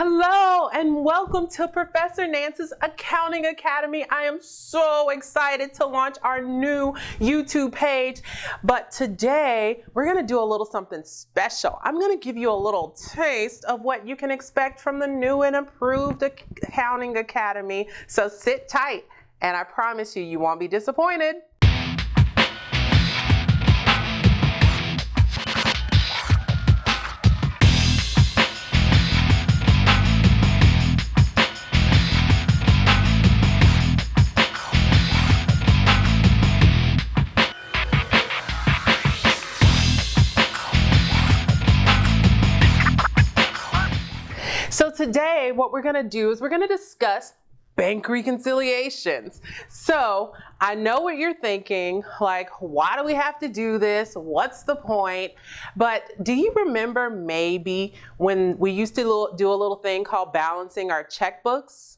Hello and welcome to Professor Nance's Accounting Academy. I am so excited to launch our new YouTube page, but today we're going to do a little something special. I'm going to give you a little taste of what you can expect from the new and improved Accounting Academy. So sit tight and I promise you, you won't be disappointed. So today what we're going to do is we're going to discuss bank reconciliations. So I know what you're thinking, like, why do we have to do this? What's the point? But do you remember maybe when we used to do a little thing called balancing our checkbooks?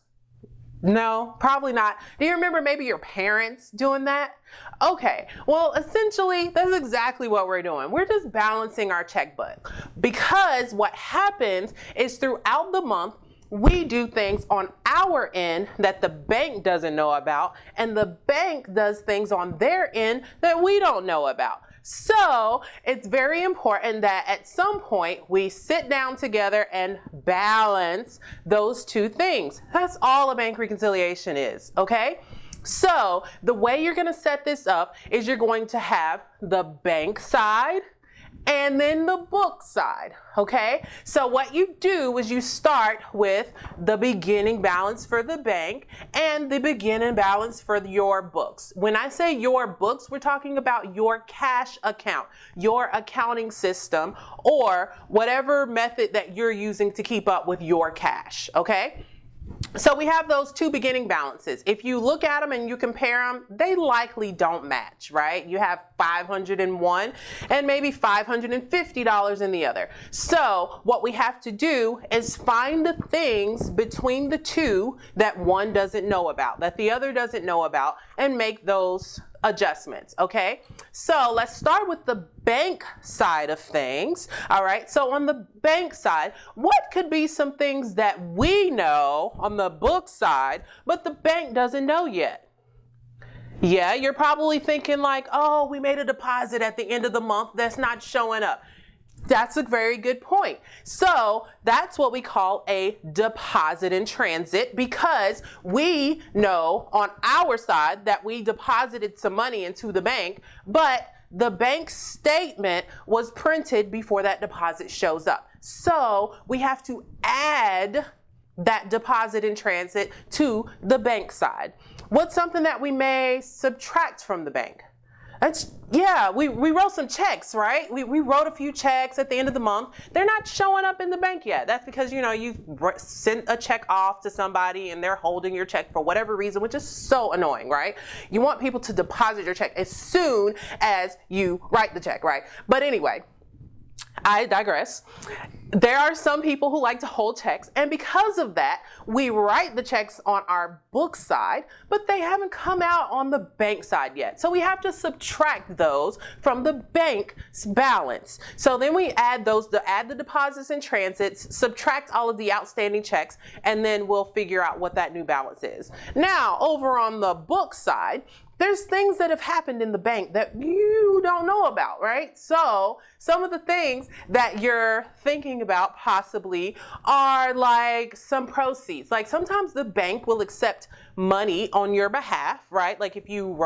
No, probably not. Do you remember maybe your parents doing that? Okay, well, essentially, that's exactly what we're doing. We're just balancing our checkbook because what happens is throughout the month, we do things on our end that the bank doesn't know about, and the bank does things on their end that we don't know about. So it's very important that at some point we sit down together and balance those two things. That's all a bank reconciliation is, okay? So the way you're going to set this up is you're going to have the bank side and then the book side, okay? So what you do is you start with the beginning balance for the bank and the beginning balance for your books. When I say your books, we're talking about your cash account, your accounting system, or whatever method that you're using to keep up with your cash, okay? So we have those two beginning balances. If you look at them and you compare them, they likely don't match, right? You have $501 and maybe $550 in the other. So what we have to do is find the things between the two that one doesn't know about, that the other doesn't know about, and make those adjustments, okay? So let's start with the bank side of things, all right? So on the bank side, what could be some things that we know on the book side, but the bank doesn't know yet? Yeah, you're probably thinking like, oh, we made a deposit at the end of the month that's not showing up. That's a very good point. So that's what we call a deposit in transit, because we know on our side that we deposited some money into the bank, but the bank statement was printed before that deposit shows up. So we have to add that deposit in transit to the bank side. What's something that we may subtract from the bank? We wrote some checks, right? We wrote a few checks at the end of the month. They're not showing up in the bank yet. That's because, you sent a check off to somebody and they're holding your check for whatever reason, which is so annoying, right? You want people to deposit your check as soon as you write the check, right? But anyway, I digress. There are some people who like to hold checks, and because of that, we write the checks on our book side, but they haven't come out on the bank side yet. So we have to subtract those from the bank's balance. So then we add add the deposits and transits, subtract all of the outstanding checks, and then we'll figure out what that new balance is. Now, over on the book side, there's things that have happened in the bank that you don't know about, right? So some of the things that you're thinking about possibly are like some proceeds. Like sometimes the bank will accept money on your behalf, right? Like if you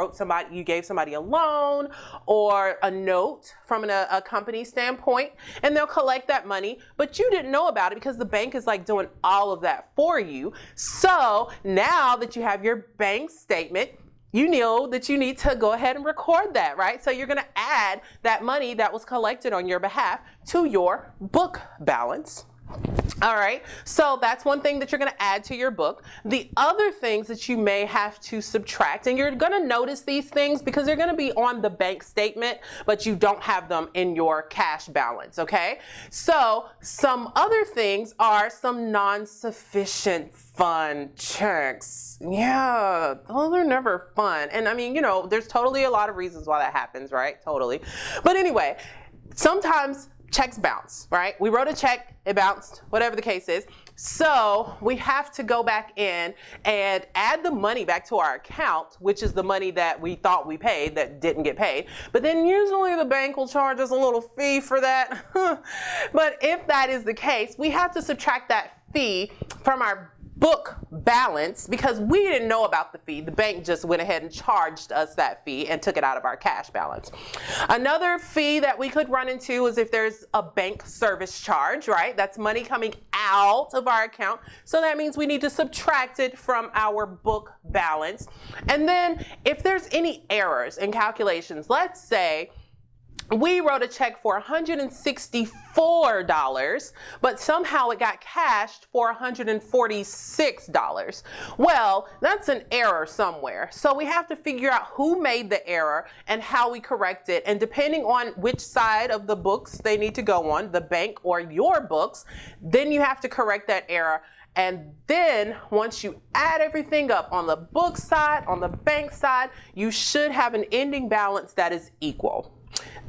gave somebody a loan or a note from a company standpoint, and they'll collect that money, but you didn't know about it because the bank is like doing all of that for you. So now that you have your bank statement, you know that you need to go ahead and record that, right? So you're gonna add that money that was collected on your behalf to your book balance. All right, so that's one thing that you're going to add to your book. The other things that you may have to subtract, and you're going to notice these things because they're going to be on the bank statement, but you don't have them in your cash balance, okay? So some other things are some non-sufficient fund checks. Yeah, those are never fun. And I mean, there's totally a lot of reasons why that happens, right? Totally. But anyway, sometimes checks bounce, right? We wrote a check, it bounced, whatever the case is. So we have to go back in and add the money back to our account, which is the money that we thought we paid that didn't get paid. But then usually the bank will charge us a little fee for that. But if that is the case, we have to subtract that fee from our book balance because we didn't know about the fee. The bank just went ahead and charged us that fee and took it out of our cash balance. Another fee that we could run into is if there's a bank service charge, right? That's money coming out of our account. So that means we need to subtract it from our book balance. And then if there's any errors in calculations, let's say we wrote a check for $164, but somehow it got cashed for $146. Well, that's an error somewhere. So we have to figure out who made the error and how we correct it. And depending on which side of the books they need to go on, the bank or your books, then you have to correct that error. And then once you add everything up on the book side, on the bank side, you should have an ending balance that is equal.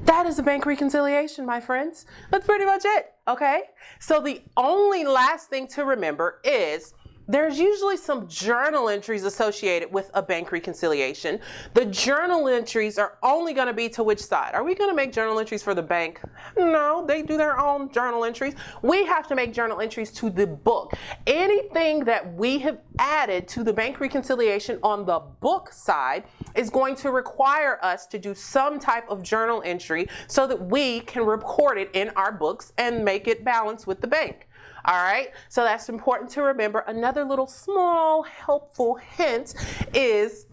That is a bank reconciliation, my friends. That's pretty much it, okay? So the only last thing to remember is there's usually some journal entries associated with a bank reconciliation. The journal entries are only going to be to which side? Are we going to make journal entries for the bank? No, they do their own journal entries. We have to make journal entries to the book. Anything that we have added to the bank reconciliation on the book side is going to require us to do some type of journal entry so that we can record it in our books and make it balance with the bank. All right, so that's important to remember. Another little small helpful hint is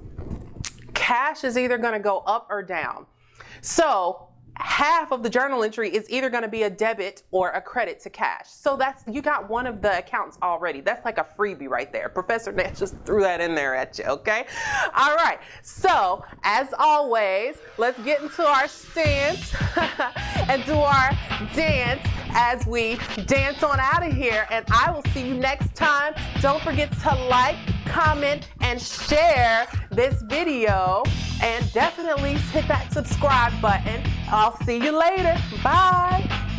cash is either going to go up or down. So half of the journal entry is either going to be a debit or a credit to cash. So that's, you got one of the accounts already. That's like a freebie right there. Professor Nance just threw that in there at you, okay? All right, so as always, let's get into our stance and do our dance as we dance on out of here. And I will see you next time. Don't forget to like, comment, and share this video. And definitely hit that subscribe button. I'll see you later. Bye.